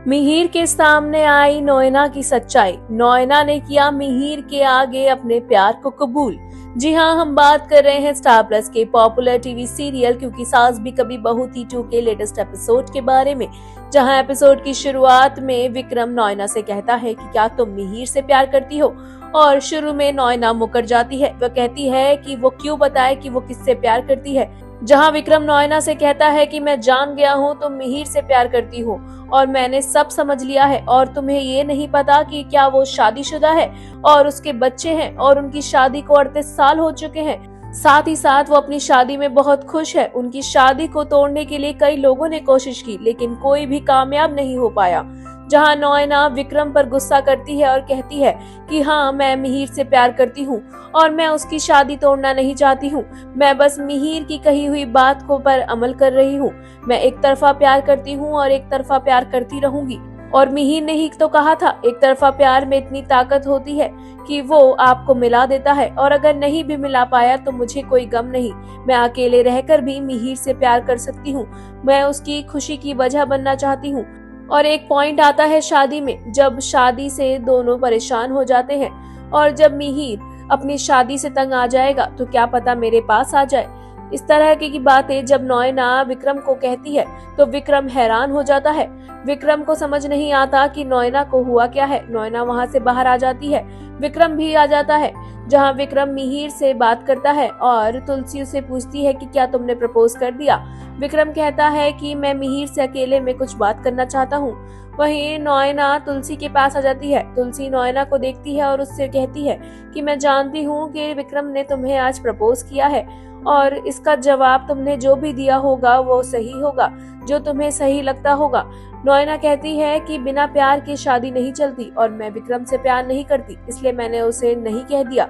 मिहिर के सामने आई नोएना की सच्चाई। नोएना ने किया मिहिर के आगे अपने प्यार को कबूल। जी हाँ, हम बात कर रहे हैं स्टार प्लस के पॉपुलर टीवी सीरियल क्योंकि सास भी कभी बहू थी 2 के लेटेस्ट एपिसोड के बारे में, जहां एपिसोड की शुरुआत में विक्रम नोएना से कहता है कि क्या तुम मिहिर से प्यार करती हो, और शुरू में नोएना मुकर जाती है। वह कहती है कि वो क्यों बताए कि वो किससे प्यार करती है, जहां विक्रम नोएना से कहता है कि मैं जान गया हूं तुम मिहिर से प्यार करती हो और मैंने सब समझ लिया है, और तुम्हें ये नहीं पता कि क्या वो शादीशुदा है और उसके बच्चे हैं और उनकी शादी को 38 साल हो चुके हैं। साथ ही साथ वो अपनी शादी में बहुत खुश है। उनकी शादी को तोड़ने के लिए कई लोगों ने कोशिश की लेकिन कोई भी कामयाब नहीं हो पाया। जहां नोएना विक्रम पर गुस्सा करती है और कहती है कि हाँ, मैं मिहिर से प्यार करती हूँ और मैं उसकी शादी तोड़ना नहीं चाहती हूँ। मैं बस मिहिर की कही हुई बात को पर अमल कर रही हूँ। मैं एक तरफा प्यार करती हूँ और एक तरफा प्यार करती रहूंगी। और मिहिर ने ही तो कहा था, एक तरफा प्यार में इतनी ताकत होती है कि वो आपको मिला देता है, और अगर नहीं भी मिला पाया तो मुझे कोई गम नहीं। मैं अकेले रहकर भी मिहिर से प्यार कर सकती हूँ। मैं उसकी खुशी की वजह बनना चाहती हूँ। और एक पॉइंट आता है शादी में, जब शादी से दोनों परेशान हो जाते हैं, और जब मिहिर अपनी शादी से तंग आ जाएगा तो क्या पता मेरे पास आ जाए। इस तरह की बातें जब नोएना विक्रम को कहती है तो विक्रम हैरान हो जाता है। विक्रम को समझ नहीं आता कि नोएना को हुआ क्या है। नोएना वहां से बाहर आ जाती है, विक्रम भी आ जाता है, जहां विक्रम मिहिर से बात करता है और तुलसी उसे पूछती है कि क्या तुमने प्रपोज कर दिया। विक्रम कहता है कि मैं मिहिर से अकेले में कुछ बात करना चाहता हूँ। वहीं नोएना तुलसी के पास आ जाती है। तुलसी नोएना को देखती है और उससे कहती है कि मैं जानती हूँ कि विक्रम ने तुम्हें आज प्रपोज किया है और इसका जवाब तुमने जो भी दिया होगा वो सही होगा, जो तुम्हें सही लगता होगा। नोएना कहती है कि बिना प्यार के शादी नहीं चलती और मैं विक्रम से प्यार नहीं करती, इसलिए मैंने उसे नहीं कह दिया।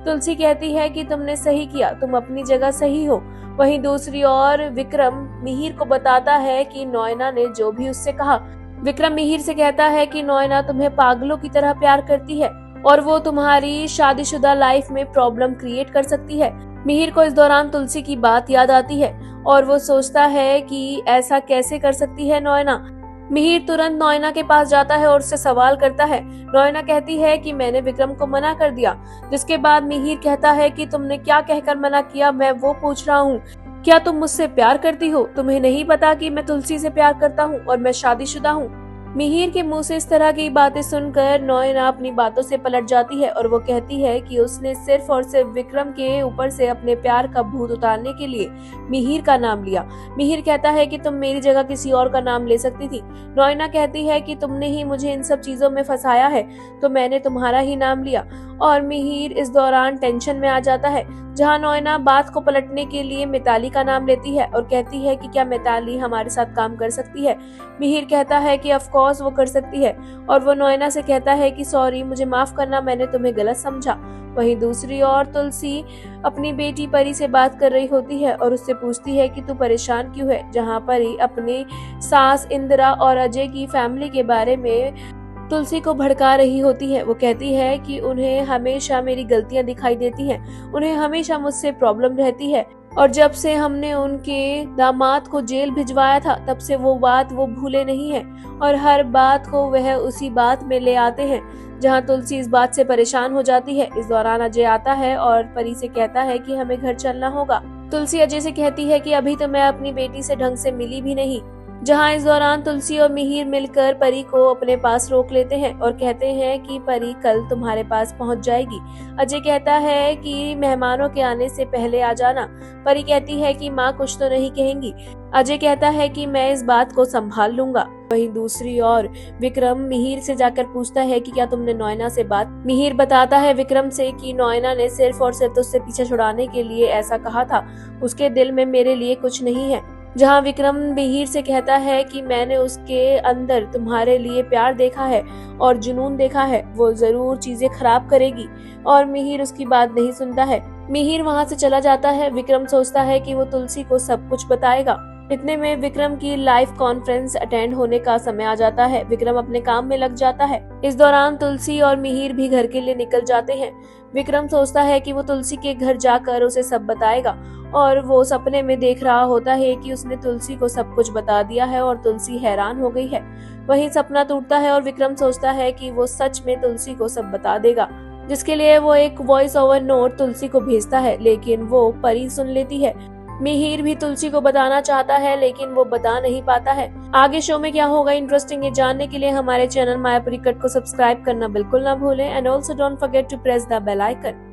तुलसी कहती है कि तुमने सही किया, तुम अपनी जगह सही हो। वहीं दूसरी ओर विक्रम मिहिर को बताता है कि नोएना ने जो भी उससे कहा। विक्रम मिहिर से कहता है कि नोएना तुम्हें पागलों की तरह प्यार करती है और वो तुम्हारी शादीशुदा लाइफ में प्रॉब्लम क्रिएट कर सकती है। मिहिर को इस दौरान तुलसी की बात याद आती है और वो सोचता है कि ऐसा कैसे कर सकती है नोएना। मिहिर तुरंत नोएना के पास जाता है और उससे सवाल करता है। नोएना कहती है कि मैंने विक्रम को मना कर दिया, जिसके बाद मिहिर कहता है कि तुमने क्या कहकर मना किया, मैं वो पूछ रहा हूँ। क्या तुम मुझसे प्यार करती हो? तुम्हें नहीं पता कि मैं तुलसी से प्यार करता हूँ और मैं शादीशुदा हूँ? मिहिर के मुंह से इस तरह की बातें सुनकर नोएना अपनी बातों से पलट जाती है और वो कहती है कि उसने सिर्फ और सिर्फ विक्रम के ऊपर से अपने प्यार का भूत उतारने के लिए मिहिर का नाम लिया। मिहिर कहता है कि तुम मेरी जगह किसी और का नाम ले सकती थी। नोएना कहती है कि तुमने ही मुझे इन सब चीजों में फंसाया है तो मैंने तुम्हारा ही नाम लिया। और मिहिर इस दौरान टेंशन में आ जाता है, जहां नोएना बात को पलटने के लिए मिताली का नाम लेती है और कहती है कि क्या मिताली हमारे साथ काम कर सकती है। मिहिर कहता है कि ऑफ कोर्स वो कर सकती है और वो नोएना से कहता है कि सॉरी, मुझे माफ करना, मैंने तुम्हें गलत समझा। वहीं दूसरी ओर तुलसी अपनी बेटी परी से बात कर रही होती है और उससे पूछती है कि तू परेशान क्यों है, जहां परी अपने सास इंदिरा और अजय की फैमिली के बारे में तुलसी को भड़का रही होती है। वो कहती है कि उन्हें हमेशा मेरी गलतियां दिखाई देती हैं, उन्हें हमेशा मुझसे प्रॉब्लम रहती है और जब से हमने उनके दामाद को जेल भिजवाया था तब से वो बात वो भूले नहीं है और हर बात को वह उसी बात में ले आते हैं। जहां तुलसी इस बात से परेशान हो जाती है। इस दौरान अजय आता है और परी से कहता है कि हमें घर चलना होगा। तुलसी अजय से कहती है कि अभी तो मैं अपनी बेटी से ढंग से मिली भी नहीं। जहां इस दौरान तुलसी और मिहिर मिलकर परी को अपने पास रोक लेते हैं और कहते हैं कि परी कल तुम्हारे पास पहुंच जाएगी। अजय कहता है कि मेहमानों के आने से पहले आ जाना। परी कहती है कि माँ कुछ तो नहीं कहेंगी। अजय कहता है कि मैं इस बात को संभाल लूंगा। वहीं दूसरी ओर विक्रम मिहिर से जाकर पूछता है कि क्या तुमने नोएना से बात। मिहिर बताता है विक्रम से कि नोएना ने सिर्फ और सिर्फ उससे पीछे छुड़ाने के लिए ऐसा कहा था, उसके दिल में मेरे लिए कुछ नहीं है। जहां विक्रम मिहिर से कहता है कि मैंने उसके अंदर तुम्हारे लिए प्यार देखा है और जुनून देखा है, वो जरूर चीजें खराब करेगी, और मिहिर उसकी बात नहीं सुनता है। मिहिर वहां से चला जाता है। विक्रम सोचता है कि वो तुलसी को सब कुछ बताएगा। इतने में विक्रम की लाइव कॉन्फ्रेंस अटेंड होने का समय आ जाता है। विक्रम अपने काम में लग जाता है। इस दौरान तुलसी और मिहिर भी घर के लिए निकल जाते हैं। विक्रम सोचता है कि वो तुलसी के घर जाकर उसे सब बताएगा और वो सपने में देख रहा होता है कि उसने तुलसी को सब कुछ बता दिया है और तुलसी हैरान हो गई है। वहीं सपना टूटता है और विक्रम सोचता है कि वो सच में तुलसी को सब बता देगा, जिसके लिए वो एक वॉइस ओवर नोट तुलसी को भेजता है, लेकिन वो परी सुन लेती है। मिहिर भी तुलसी को बताना चाहता है लेकिन वो बता नहीं पाता है। आगे शो में क्या होगा इंटरेस्टिंग ये जानने के लिए हमारे चैनल मायापुरी कट को सब्सक्राइब करना बिल्कुल ना भूलें and also don't forget to press the bell icon.